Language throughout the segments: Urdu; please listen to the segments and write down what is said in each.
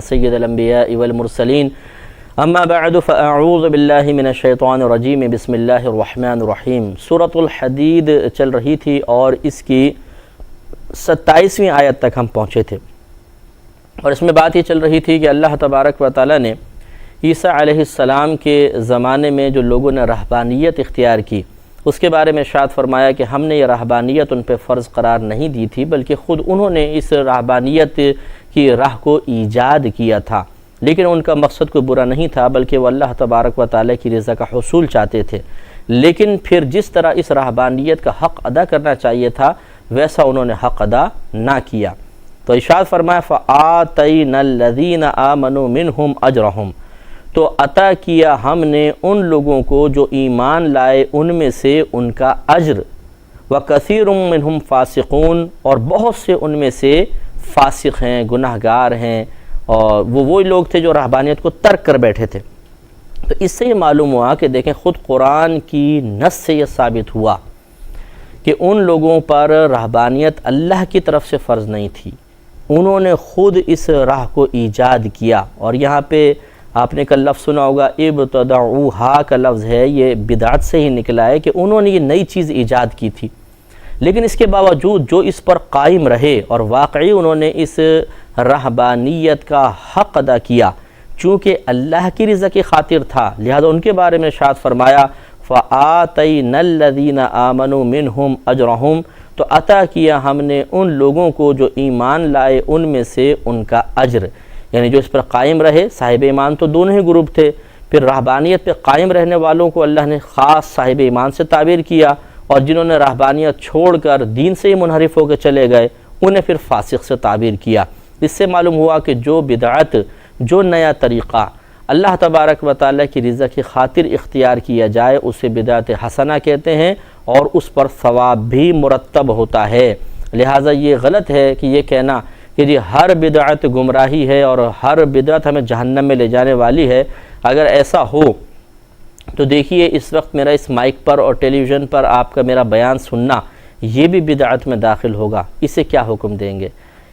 سید الانبیاء والمرسلین اما بعد فاعوذ باللہ من الشیطان الرجیم بسم اللہ الرحمن الرحیم۔ سورۃ الحدید چل رہی تھی اور اس کی 27ویں آیت تک ہم پہنچے تھے، اور اس میں بات یہ چل رہی تھی کہ اللہ تبارک و تعالیٰ نے عیسیٰ علیہ السلام کے زمانے میں جو لوگوں نے رہبانیت اختیار کی اس کے بارے میں ارشاد فرمایا کہ ہم نے یہ رہبانیت ان پہ فرض قرار نہیں دی تھی، بلکہ خود انہوں نے اس رہبانیت کی راہ کو ایجاد کیا تھا، لیکن ان کا مقصد کوئی برا نہیں تھا، بلکہ وہ اللہ تبارک و تعالیٰ کی رضا کا حصول چاہتے تھے۔ لیکن پھر جس طرح اس رہبانیت کا حق ادا کرنا چاہیے تھا ویسا انہوں نے حق ادا نہ کیا، تو ارشاد فرمایا فَآتَيْنَا الَّذِينَ آمَنُوا مِنْهُمْ أَجْرَهُمْ، تو عطا کیا ہم نے ان لوگوں کو جو ایمان لائے ان میں سے ان کا اجر، وَكَثِيرٌ مِّنْهُمْ فَاسِقُونَ، اور بہت سے ان میں سے فاسق ہیں، گناہ گار ہیں، اور وہی لوگ تھے جو رہبانیت کو ترک کر بیٹھے تھے۔ تو اس سے یہ معلوم ہوا کہ دیکھیں خود قرآن کی نص سے یہ ثابت ہوا کہ ان لوگوں پر رہبانیت اللہ کی طرف سے فرض نہیں تھی، انہوں نے خود اس راہ کو ایجاد کیا۔ اور یہاں پہ آپ نے کل لفظ سنا ہوگا ابتدعوہا کا لفظ ہے، یہ بدعت سے ہی نکلا ہے کہ انہوں نے یہ نئی چیز ایجاد کی تھی، لیکن اس کے باوجود جو اس پر قائم رہے اور واقعی انہوں نے اس رہبانیت کا حق ادا کیا، چونکہ اللہ کی رضا کی خاطر تھا، لہذا ان کے بارے میں ارشاد فرمایا فَآتَيْنَا الَّذِينَ آمَنُوا مِنْهُمْ أَجْرَهُمْ، تو عطا کیا ہم نے ان لوگوں کو جو ایمان لائے ان میں سے ان کا اجر، یعنی جو اس پر قائم رہے۔ صاحب ایمان تو دونوں ہی گروپ تھے، پھر رہبانیت پہ قائم رہنے والوں کو اللہ نے خاص صاحب ایمان سے تعبیر کیا، اور جنہوں نے رہبانیت چھوڑ کر دین سے ہی منحرف ہو کے چلے گئے انہیں پھر فاسق سے تعبیر کیا۔ اس سے معلوم ہوا کہ جو بدعت، جو نیا طریقہ اللہ تبارک و تعالیٰ کی رضا کی خاطر اختیار کیا جائے اسے بدعت حسنہ کہتے ہیں، اور اس پر ثواب بھی مرتب ہوتا ہے۔ لہٰذا یہ غلط ہے کہ یہ کہنا کہ جی ہر بدعت گمراہی ہے اور ہر بدعت ہمیں جہنم میں لے جانے والی ہے۔ اگر ایسا ہو تو دیکھیے اس وقت میرا اس مائک پر اور ٹیلی ویژن پر آپ کا میرا بیان سننا یہ بھی بدعت میں داخل ہوگا، اسے کیا حکم دیں گے؟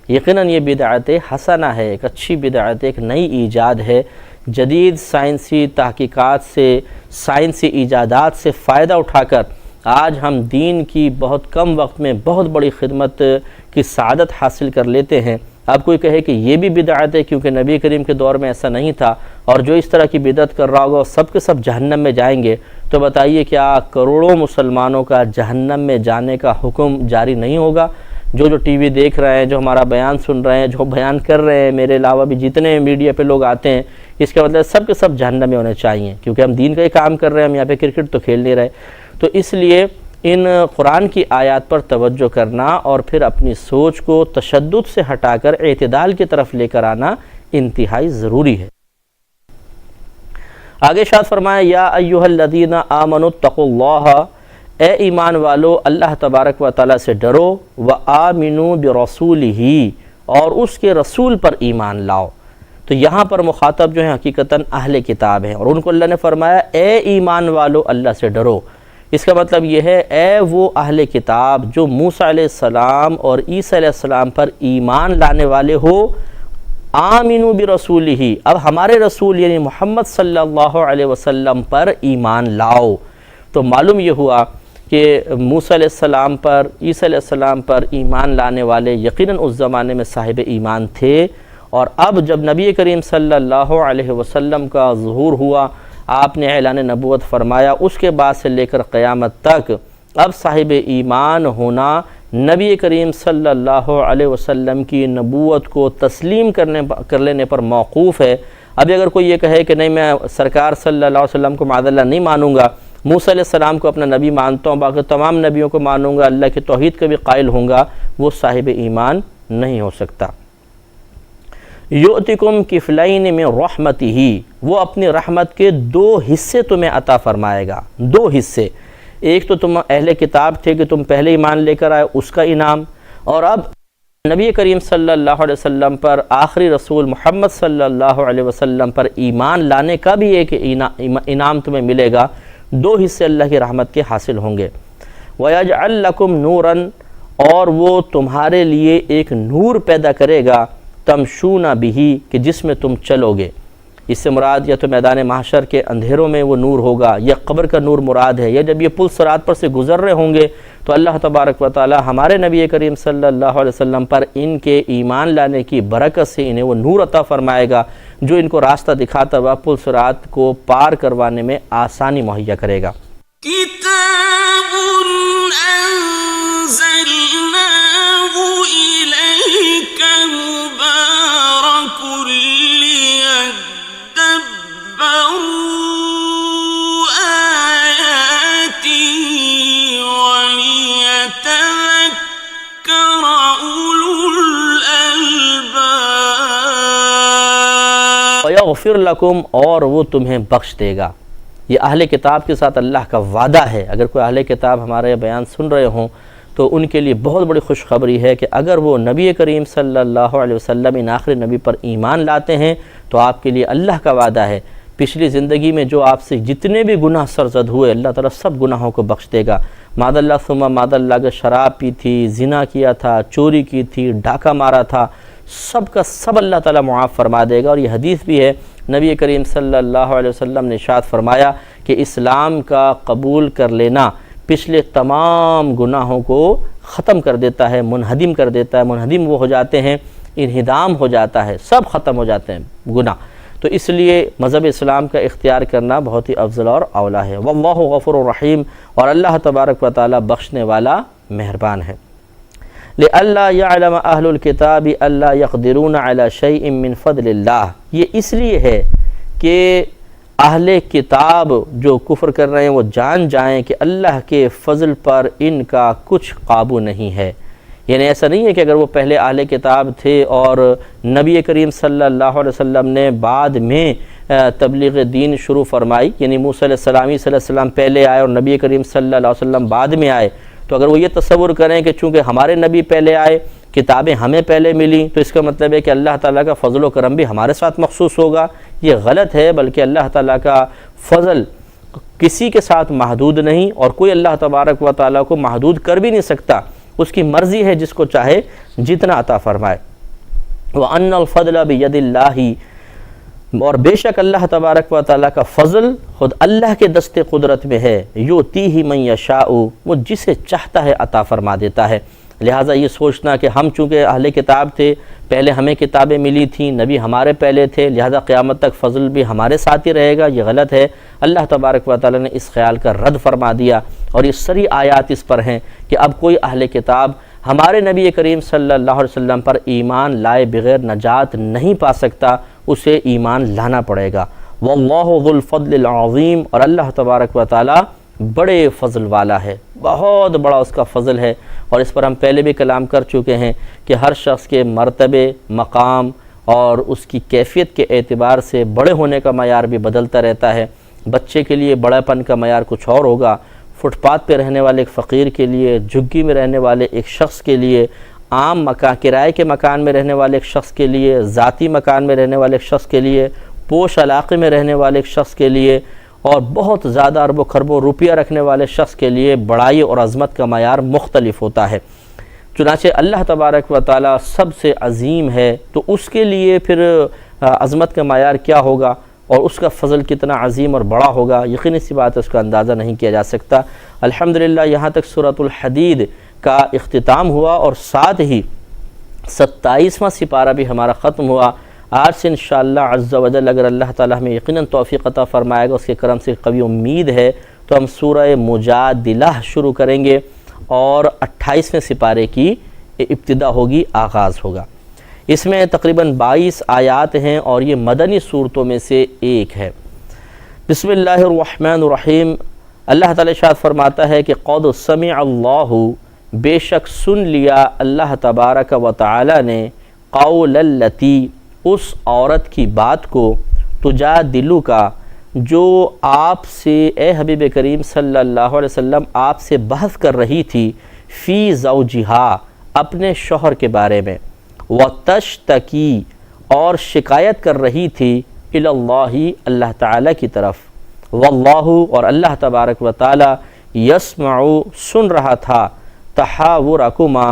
یقیناً یہ بدعت حسنہ ہے، ایک اچھی بدعت، ایک نئی ایجاد ہے، جدید سائنسی تحقیقات سے، سائنسی ایجادات سے فائدہ اٹھا کر آج ہم دین کی بہت کم وقت میں بہت بڑی خدمت کی سعادت حاصل کر لیتے ہیں۔ اب کوئی کہے کہ یہ بھی بدعت ہے کیونکہ نبی کریم کے دور میں ایسا نہیں تھا، اور جو اس طرح کی بدعت کر رہا ہوگا وہ سب کے سب جہنم میں جائیں گے، تو بتائیے کیا کروڑوں مسلمانوں کا جہنم میں جانے کا حکم جاری نہیں ہوگا؟ جو ٹی وی دیکھ رہے ہیں، جو ہمارا بیان سن رہے ہیں، جو بیان کر رہے ہیں، میرے علاوہ بھی جتنے میڈیا پہ لوگ آتے ہیں، اس کا مطلب سب کے سب جہنم میں ہونے چاہیے، کیونکہ ہم دین کا ہی کام کر رہے ہیں، ہم یہاں پہ کرکٹ تو کھیل نہیں رہے۔ تو اس لیے ان قرآن کی آیات پر توجہ کرنا اور پھر اپنی سوچ کو تشدد سے ہٹا کر اعتدال کی طرف لے کر آنا انتہائی ضروری ہے۔ آگے ارشاد فرمایا یا ایھا الذین آمنوا اتقوا اللہ، اے ایمان والو اللہ تبارک و تعالیٰ سے ڈرو، وآمنوا برسولہ، اور اس کے رسول پر ایمان لاؤ۔ تو یہاں پر مخاطب جو ہیں حقیقتاً اہل کتاب ہیں، اور ان کو اللہ نے فرمایا اے ایمان والو اللہ سے ڈرو۔ اس کا مطلب یہ ہے اے وہ اہل کتاب جو موسیٰ علیہ السلام اور عیسیٰ علیہ السلام پر ایمان لانے والے ہو، آمنوا برسولہ، اب ہمارے رسول یعنی محمد صلی اللہ علیہ وسلم پر ایمان لاؤ۔ تو معلوم یہ ہوا کہ موسیٰ علیہ السلام پر، عیسیٰ علیہ السلام پر ایمان لانے والے یقیناً اس زمانے میں صاحب ایمان تھے، اور اب جب نبی کریم صلی اللہ علیہ وسلم کا ظہور ہوا، آپ نے اعلان نبوت فرمایا، اس کے بعد سے لے کر قیامت تک اب صاحب ایمان ہونا نبی کریم صلی اللہ علیہ وسلم کی نبوت کو تسلیم کر لینے پر موقوف ہے۔ ابھی اگر کوئی یہ کہے کہ نہیں میں سرکار صلی اللہ علیہ وسلم کو معاذ اللہ نہیں مانوں گا، موسیٰ علیہ السلام کو اپنا نبی مانتا ہوں، باقی تمام نبیوں کو مانوں گا، اللہ کی توحید کا بھی قائل ہوں گا، وہ صاحب ایمان نہیں ہو سکتا۔ یؤتکم کفلین من رحمتہ، وہ اپنی رحمت کے 2 حصے تمہیں عطا فرمائے گا، 2 حصے، ایک تو تم اہل کتاب تھے کہ تم پہلے ایمان لے کر آئے اس کا انعام، اور اب نبی کریم صلی اللہ علیہ وسلم پر، آخری رسول محمد صلی اللہ علیہ وسلم پر ایمان لانے کا بھی ایک انعام تمہیں ملے گا۔ 2 حصے اللہ کی رحمت کے حاصل ہوں گے۔ وَيَجْعَلْ لَكُمْ نُورًا، اور وہ تمہارے لیے ایک نور پیدا کرے گا، تمشون بہی کہ جس میں تم چلو گے۔ اس سے مراد یا تو میدان محشر کے اندھیروں میں وہ نور ہوگا، یا قبر کا نور مراد ہے، یا جب یہ پل صراط پر سے گزر رہے ہوں گے تو اللہ تبارک و تعالی ہمارے نبی کریم صلی اللہ علیہ وسلم پر ان کے ایمان لانے کی برکت سے انہیں وہ نور عطا فرمائے گا جو ان کو راستہ دکھاتا ہوا پل صراط کو پار کروانے میں آسانی مہیا کرے گا۔ کتاب انزلناہ الیک مبارک وَيَغْفِرْ لَكُمْ اور وہ تمہیں بخش دے گا۔ یہ اہل کتاب کے ساتھ اللہ کا وعدہ ہے۔ اگر کوئی اہل کتاب ہمارے بیان سن رہے ہوں تو ان کے لیے بہت بڑی خوشخبری ہے کہ اگر وہ نبی کریم صلی اللہ علیہ وسلم ان آخری نبی پر ایمان لاتے ہیں تو آپ کے لیے اللہ کا وعدہ ہے پچھلی زندگی میں جو آپ سے جتنے بھی گناہ سرزد ہوئے اللہ تعالیٰ سب گناہوں کو بخش دے گا۔ معاذ اللہ ثم معاذ اللہ، اگر شراب پی تھی، زنا کیا تھا، چوری کی تھی، ڈاکہ مارا تھا، سب کا سب اللہ تعالیٰ معاف فرما دے گا۔ اور یہ حدیث بھی ہے، نبی کریم صلی اللہ علیہ وسلم نے ارشاد فرمایا کہ اسلام کا قبول کر لینا پچھلے تمام گناہوں کو ختم کر دیتا ہے، منہدم کر دیتا ہے۔ منہدم وہ ہو جاتے ہیں، انہدام ہو جاتا ہے، سب ختم ہو جاتے ہیں گناہ۔ تو اس لیے مذہب اسلام کا اختیار کرنا بہت ہی افضل اور اولا ہے۔ واللہ غفور الرحیم، اور اللہ تبارک و تعالی بخشنے والا مہربان ہے۔ لئلا یعلم اہل الکتاب الا یقدرون علی شیء من فضل اللہ، یہ اس لیے ہے کہ اہل کتاب جو کفر کر رہے ہیں وہ جان جائیں کہ اللہ کے فضل پر ان کا کچھ قابو نہیں ہے۔ یعنی ایسا نہیں ہے کہ اگر وہ پہلے اہل کتاب تھے اور نبی کریم صلی اللہ علیہ وسلم نے بعد میں تبلیغ دین شروع فرمائی، یعنی موسیٰ علیہ السلام صلی اللہ علیہ وسلم پہلے آئے اور نبی کریم صلی اللہ علیہ وسلم بعد میں آئے، تو اگر وہ یہ تصور کریں کہ چونکہ ہمارے نبی پہلے آئے، کتابیں ہمیں پہلے ملیں، تو اس کا مطلب ہے کہ اللہ تعالیٰ کا فضل و کرم بھی ہمارے ساتھ مخصوص ہوگا، یہ غلط ہے۔ بلکہ اللہ تعالیٰ کا فضل کسی کے ساتھ محدود نہیں، اور کوئی اللہ تبارک و تعالیٰ کو محدود کر بھی نہیں سکتا، اس کی مرضی ہے جس کو چاہے جتنا عطا فرمائے۔ وَأَنَّ الْفَضْلَ بِيَدِ اللَّهِ، اور بے شک اللہ تبارک و تعالیٰ کا فضل خود اللہ کے دست قدرت میں ہے، یُؤْتِیہِ مَن یَشَاءُ، وہ جسے چاہتا ہے عطا فرما دیتا ہے۔ لہٰذا یہ سوچنا کہ ہم چونکہ اہل کتاب تھے، پہلے ہمیں کتابیں ملی تھیں، نبی ہمارے پہلے تھے، لہٰذا قیامت تک فضل بھی ہمارے ساتھ ہی رہے گا، یہ غلط ہے۔ اللہ تبارک و تعالیٰ نے اس خیال کا رد فرما دیا، اور یہ سری آیات اس پر ہیں کہ اب کوئی اہل کتاب ہمارے نبی کریم صلی اللہ علیہ وسلم پر ایمان لائے بغیر نجات نہیں پا سکتا، اسے ایمان لانا پڑے گا۔ واللہ ذو الفضل العظیم، اور اللہ تبارک و تعالیٰ بڑے فضل والا ہے، بہت بڑا اس کا فضل ہے۔ اور اس پر ہم پہلے بھی کلام کر چکے ہیں کہ ہر شخص کے مرتبے، مقام اور اس کی کیفیت کے اعتبار سے بڑے ہونے کا معیار بھی بدلتا رہتا ہے۔ بچے کے لیے بڑا پن کا معیار کچھ اور ہوگا، فٹ پاتھ پہ رہنے والے ایک فقیر کے لیے، جھگی میں رہنے والے ایک شخص کے لیے، عام مکان، کرائے کے مکان میں رہنے والے ایک شخص کے لیے، ذاتی مکان میں رہنے والے ایک شخص کے لیے، پوش علاقے میں رہنے والے ایک شخص کے لیے، اور بہت زیادہ اربوں خربوں روپیہ رکھنے والے شخص کے لیے بڑائی اور عظمت کا معیار مختلف ہوتا ہے۔ چنانچہ اللہ تبارک و تعالیٰ سب سے عظیم ہے، تو اس کے لیے پھر عظمت کا معیار کیا ہوگا اور اس کا فضل کتنا عظیم اور بڑا ہوگا، یقینی سی بات ہے، اس کا اندازہ نہیں کیا جا سکتا۔ الحمدللہ یہاں تک سورۃ الحدید کا اختتام ہوا، اور ساتھ ہی 27واں سپارہ بھی ہمارا ختم ہوا۔ آج سے انشاءاللہ عز و جل اگر اللہ تعالیٰ ہمیں یقیناً توفیق عطا فرمائے گا، اس کے کرم سے قوی امید ہے، تو ہم سورہ مجادلہ شروع کریں گے، اور 28ویں سپارے کی ابتدا ہوگی، آغاز ہوگا۔ اس میں تقریباً 22 آیات ہیں، اور یہ مدنی صورتوں میں سے ایک ہے۔ بسم اللہ الرحمن الرحیم۔ اللہ تعالیٰ ارشاد فرماتا ہے کہ قد سمع اللہ، بے شک سن لیا اللہ تبارک و تعالی نے، قول التی، اس عورت کی بات کو، تجادلو کا، جو آپ سے اے حبیب کریم صلی اللہ علیہ وسلم آپ سے بحث کر رہی تھی، فی زوجہا، اپنے شوہر کے بارے میں، وتشتکی، اور شکایت کر رہی تھی، الی اللہ، اللہ تعالیٰ کی طرف، واللہ، اور اللہ تبارک و تعالی، یسمع، سن رہا تھا، تحاورکما،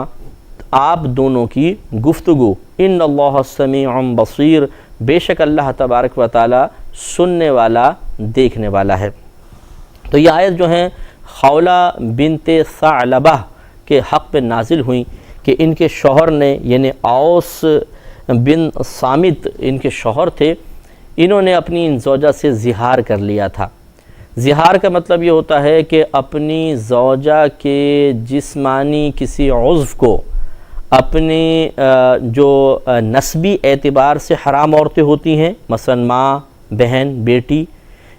آپ دونوں کی گفتگو، ان اللہ سمیع بصیر، بے شک اللہ تبارک و تعالی سننے والا دیکھنے والا ہے۔ تو یہ آیت جو ہیں خولہ بنت ثعلبہ کے حق پہ نازل ہوئیں کہ ان کے شوہر نے، یعنی اوس بن صامت ان کے شوہر تھے، انہوں نے اپنی ان زوجہ سے زہار کر لیا تھا۔ زہار کا مطلب یہ ہوتا ہے کہ اپنی زوجہ کے جسمانی کسی عضو کو اپنی جو نسبی اعتبار سے حرام عورتیں ہوتی ہیں، مثلا ماں، بہن، بیٹی،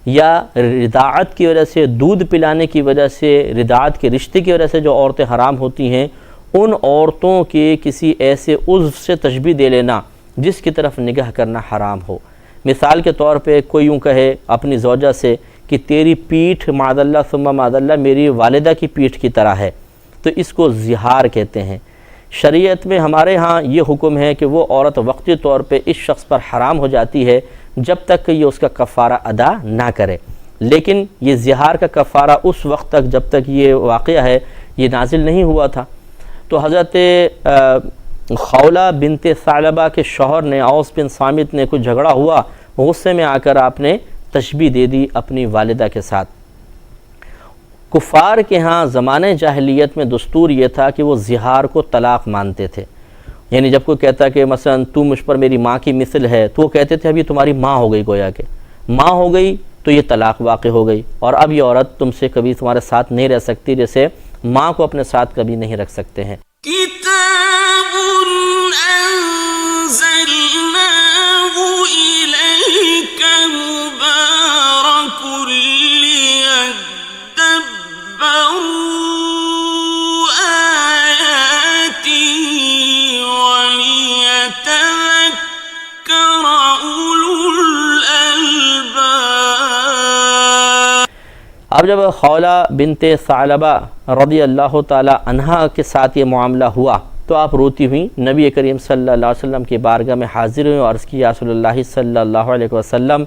یا رضاعت کی وجہ سے، دودھ پلانے کی وجہ سے، رضاعت کے رشتے کی وجہ سے جو عورتیں حرام ہوتی ہیں، ان عورتوں کے کسی ایسے عضو سے تشبیہ دے لینا جس کی طرف نگاہ کرنا حرام ہو۔ مثال کے طور پہ کوئی یوں کہے اپنی زوجہ سے کہ تیری پیٹھ معاذ اللہ ثم معاذ اللہ میری والدہ کی پیٹھ کی طرح ہے، تو اس کو زہار کہتے ہیں۔ شریعت میں ہمارے ہاں یہ حکم ہے کہ وہ عورت وقتی طور پہ اس شخص پر حرام ہو جاتی ہے جب تک کہ یہ اس کا کفارہ ادا نہ کرے، لیکن یہ زہار کا کفارہ اس وقت تک جب تک یہ واقعہ ہے یہ نازل نہیں ہوا تھا۔ تو حضرت خولہ بنت ثعلبہ کے شوہر نے، اوس بن صامت نے، کچھ جھگڑا ہوا، غصے میں آ کر آپ نے تشبیہ دے دی اپنی والدہ کے ساتھ۔ کفار کے ہاں زمانہ جاہلیت میں دستور یہ تھا کہ وہ زہار کو طلاق مانتے تھے، یعنی جب کوئی کہتا کہ مثلا تو مجھ پر میری ماں کی مثل ہے، تو وہ کہتے تھے اب یہ تمہاری ماں ہو گئی، گویا کہ ماں ہو گئی تو یہ طلاق واقع ہو گئی، اور اب یہ عورت تم سے کبھی تمہارے ساتھ نہیں رہ سکتی، جیسے ماں کو اپنے ساتھ کبھی نہیں رکھ سکتے ہیں۔ کتاب انزلناہ الیک مبارک لیدبروا آیاتہ ولیتذکر اولو الالباب۔ اب جب خولہ بنت ثعلبہ رضی اللہ تعالی عنہا کے ساتھ یہ معاملہ ہوا تو آپ روتی ہوئیں نبی کریم صلی اللہ علیہ وسلم کی بارگاہ میں حاضر ہوئیں اور عرض کی یا رسول اللہ صلی اللہ علیہ وسلم،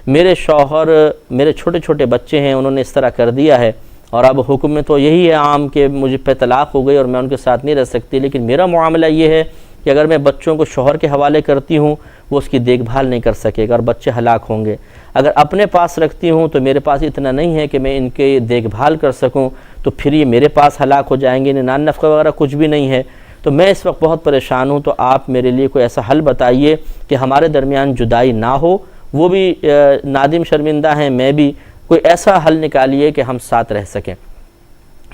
میرے شوہر، میرے چھوٹے چھوٹے بچے ہیں، انہوں نے اس طرح کر دیا ہے، اور اب حکم میں تو یہی ہے عام کہ مجھے پہ طلاق ہو گئی اور میں ان کے ساتھ نہیں رہ سکتی، لیکن میرا معاملہ یہ ہے کہ اگر میں بچوں کو شوہر کے حوالے کرتی ہوں وہ اس کی دیکھ بھال نہیں کر سکے گا اور بچے ہلاک ہوں گے، اگر اپنے پاس رکھتی ہوں تو میرے پاس اتنا نہیں ہے کہ میں ان کے دیکھ بھال کر سکوں، تو پھر یہ میرے پاس ہلاک ہو جائیں گے، نان نفقہ وغیرہ کچھ بھی نہیں ہے، تو میں اس وقت بہت پریشان ہوں، تو آپ میرے لیے کوئی ایسا حل بتائیے کہ ہمارے درمیان جدائی نہ ہو، وہ بھی نادم شرمندہ ہیں، میں بھی، کوئی ایسا حل نکالیے کہ ہم ساتھ رہ سکیں۔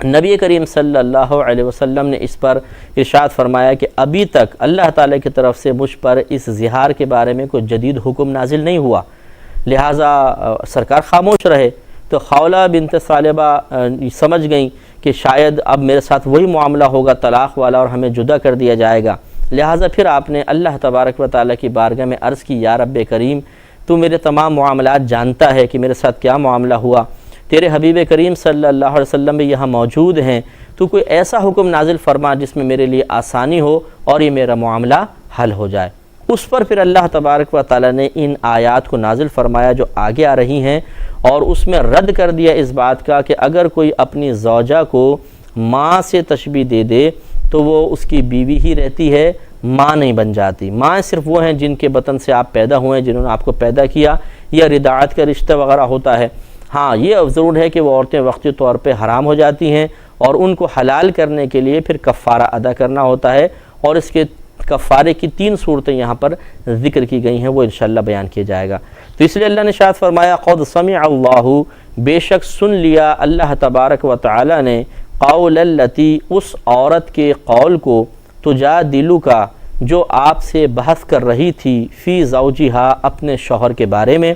نبی کریم صلی اللہ علیہ وسلم نے اس پر ارشاد فرمایا کہ ابھی تک اللہ تعالیٰ کی طرف سے مجھ پر اس زہار کے بارے میں کوئی جدید حکم نازل نہیں ہوا، لہٰذا سرکار خاموش رہے۔ تو خولہ بنت ثعلبہ سمجھ گئیں کہ شاید اب میرے ساتھ وہی معاملہ ہوگا طلاق والا اور ہمیں جدا کر دیا جائے گا، لہٰذا پھر آپ نے اللہ تبارک و تعالیٰ کی بارگاہ میں عرض کی، یا رب کریم تو میرے تمام معاملات جانتا ہے کہ میرے ساتھ کیا معاملہ ہوا، تیرے حبیب کریم صلی اللہ علیہ وسلم بھی یہاں موجود ہیں، تو کوئی ایسا حکم نازل فرما جس میں میرے لیے آسانی ہو اور یہ میرا معاملہ حل ہو جائے۔ اس پر پھر اللہ تبارک و تعالیٰ نے ان آیات کو نازل فرمایا جو آگے آ رہی ہیں، اور اس میں رد کر دیا اس بات کا کہ اگر کوئی اپنی زوجہ کو ماں سے تشبیہ دے دے تو وہ اس کی بیوی ہی رہتی ہے، ماں نہیں بن جاتی۔ ماں صرف وہ ہیں جن کے بطن سے آپ پیدا ہوئے ہیں، جنہوں نے آپ کو پیدا کیا، یا رضاعت کا رشتہ وغیرہ ہوتا ہے۔ ہاں یہ ضرور ہے کہ وہ عورتیں وقتی طور پہ حرام ہو جاتی ہیں اور ان کو حلال کرنے کے لیے پھر کفارہ ادا کرنا ہوتا ہے، اور اس کے کفارے کی 3 صورتیں یہاں پر ذکر کی گئی ہیں، وہ انشاءاللہ بیان کیا جائے گا۔ تو اس لیے اللہ نے ارشاد فرمایا قد سمع اللہ، بے شک سن لیا اللہ تبارک و تعالی نے، قول التی، اس عورت کے قول کو، تجادلک، جو آپ سے بحث کر رہی تھی، فی زوجہا، اپنے شوہر کے بارے میں،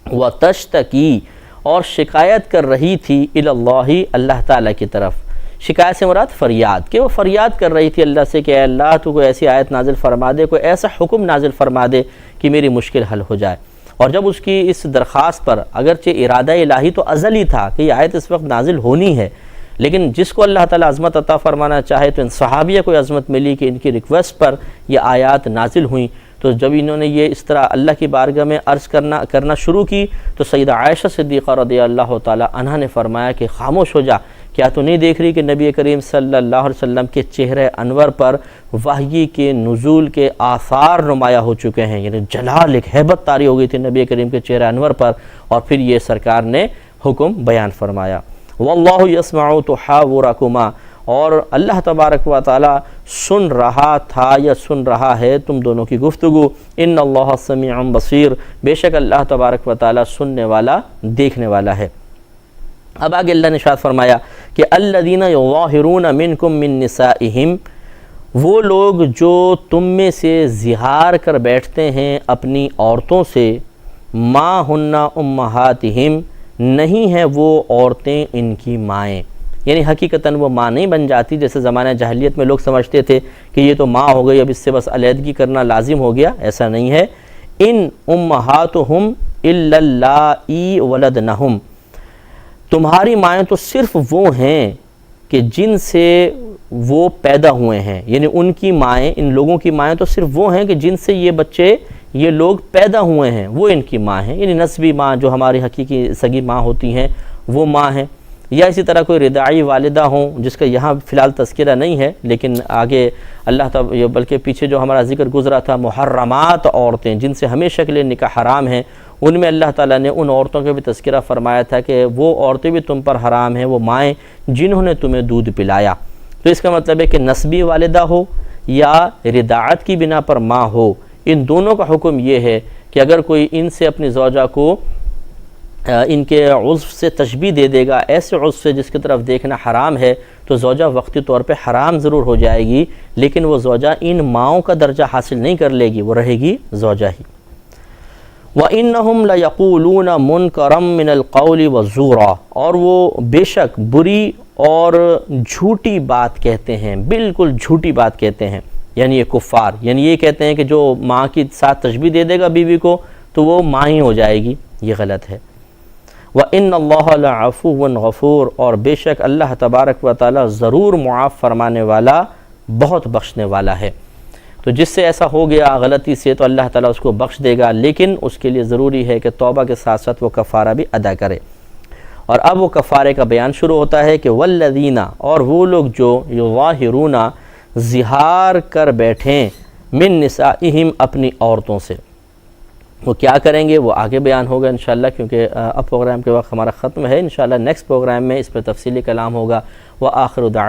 وتشتکی، اور شکایت کر رہی تھی، الی اللہ، اللہ تعالیٰ کی طرف۔ شکایت سے مراد فریاد، کہ وہ فریاد کر رہی تھی اللہ سے کہ اے اللہ تو کوئی ایسی آیت نازل فرما دے، کوئی ایسا حکم نازل فرما دے کہ میری مشکل حل ہو جائے۔ اور جب اس کی اس درخواست پر اگرچہ ارادہ الہی تو ازلی تھا کہ یہ آیت اس وقت نازل ہونی ہے، لیکن جس کو اللہ تعالیٰ عظمت عطا فرمانا چاہے تو ان صحابیہ کو عظمت ملی کہ ان کی ریکویسٹ پر یہ آیات نازل ہوئیں۔ تو جب انہوں نے یہ اس طرح اللہ کی بارگاہ میں عرض کرنا شروع کی تو سیدہ عائشہ صدیقہ رضی اللہ تعالی عنہا نے فرمایا کہ خاموش ہو جا، کیا تو نہیں دیکھ رہی کہ نبی کریم صلی اللہ علیہ وسلم کے چہرے انور پر وحی کے نزول کے آثار نمایاں ہو چکے ہیں، یعنی جلال، ایک ہیبت طاری ہو گئی تھی نبی کریم کے چہرہ انور پر، اور پھر یہ سرکار نے حکم بیان فرمایا۔ واللہ یسمع تحاورکما، اور اللہ تبارک و تعالی سن رہا تھا یا سن رہا ہے تم دونوں کی گفتگو، ان اللہ سمیع بصیر، بے شک اللہ تبارک و تعالی سننے والا، دیکھنے والا ہے۔ اب آگے اللہ نے ارشاد فرمایا کہ الذین یظاہرون منکم من نسائہم، وہ لوگ جو تم میں سے زہار کر بیٹھتے ہیں اپنی عورتوں سے، ما ہن امہاتہم، نہیں ہیں وہ عورتیں ان کی مائیں، یعنی حقیقتاً وہ ماں نہیں بن جاتی، جیسے زمانہ جاہلیت میں لوگ سمجھتے تھے کہ یہ تو ماں ہو گئی، اب اس سے بس علیحدگی کرنا لازم ہو گیا، ایسا نہیں ہے۔ ان امہاتہم الا اللائی ولدنہم، تمہاری مائیں تو صرف وہ ہیں کہ جن سے وہ پیدا ہوئے ہیں، یعنی ان کی مائیں، ان لوگوں کی مائیں تو صرف وہ ہیں کہ جن سے یہ بچے، یہ لوگ پیدا ہوئے ہیں، وہ ان کی ماں ہیں، یعنی نسبی ماں جو ہماری حقیقی سگی ماں ہوتی ہیں وہ ماں ہیں، یا اسی طرح کوئی رضاعی والدہ ہوں جس کا یہاں فی الحال تذکرہ نہیں ہے، لیکن آگے اللہ تعالیٰ، بلکہ پیچھے جو ہمارا ذکر گزرا تھا محرمات عورتیں جن سے ہمیشہ کے لیے نکاح حرام ہیں، ان میں اللہ تعالیٰ نے ان عورتوں کا بھی تذکرہ فرمایا تھا کہ وہ عورتیں بھی تم پر حرام ہیں، وہ مائیں جنہوں نے تمہیں دودھ پلایا۔ تو اس کا مطلب ہے کہ نسبی والدہ ہو یا رضاعت کی بنا پر ماں ہو، ان دونوں کا حکم یہ ہے کہ اگر کوئی ان سے اپنی زوجہ کو ان کے عضو سے تشبیہ دے دے گا، ایسے عضو سے جس کی طرف دیکھنا حرام ہے، تو زوجہ وقتی طور پہ حرام ضرور ہو جائے گی، لیکن وہ زوجہ ان ماؤں کا درجہ حاصل نہیں کر لے گی، وہ رہے گی زوجہ ہی۔ وَإِنَّهُمْ لَيَقُولُونَ مُنْكَرًا مِنَ الْقَوْلِ وَزُورًا، اور وہ بے شک بری اور جھوٹی بات کہتے ہیں، بالکل جھوٹی بات کہتے ہیں، یعنی یہ کفار، یعنی یہ کہتے ہیں کہ جو ماں کی ساتھ تشبیہ دے دے گا بیوی کو تو وہ ماں ہی ہو جائے گی، یہ غلط ہے۔ وَإِنَّ اللَّهَ لَعَفُوٌّ غَفُورٌ، اور بے شک اللہ تبارک و تعالی ضرور معاف فرمانے والا، بہت بخشنے والا ہے۔ تو جس سے ایسا ہو گیا غلطی سے تو اللہ تعالیٰ اس کو بخش دے گا، لیکن اس کے لیے ضروری ہے کہ توبہ کے ساتھ ساتھ وہ کفارہ بھی ادا کرے۔ اور اب وہ کفارے کا بیان شروع ہوتا ہے کہ والذین، اور وہ لوگ جو یظاہرون، زہار کر بیٹھیں، من نسائہم، اپنی عورتوں سے، وہ کیا کریں گے وہ آگے بیان ہوگا انشاءاللہ، کیونکہ اب پروگرام کے وقت ہمارا ختم ہے، انشاءاللہ نیکسٹ پروگرام میں اس پر تفصیلی کلام ہوگا۔ وآخر دعوانا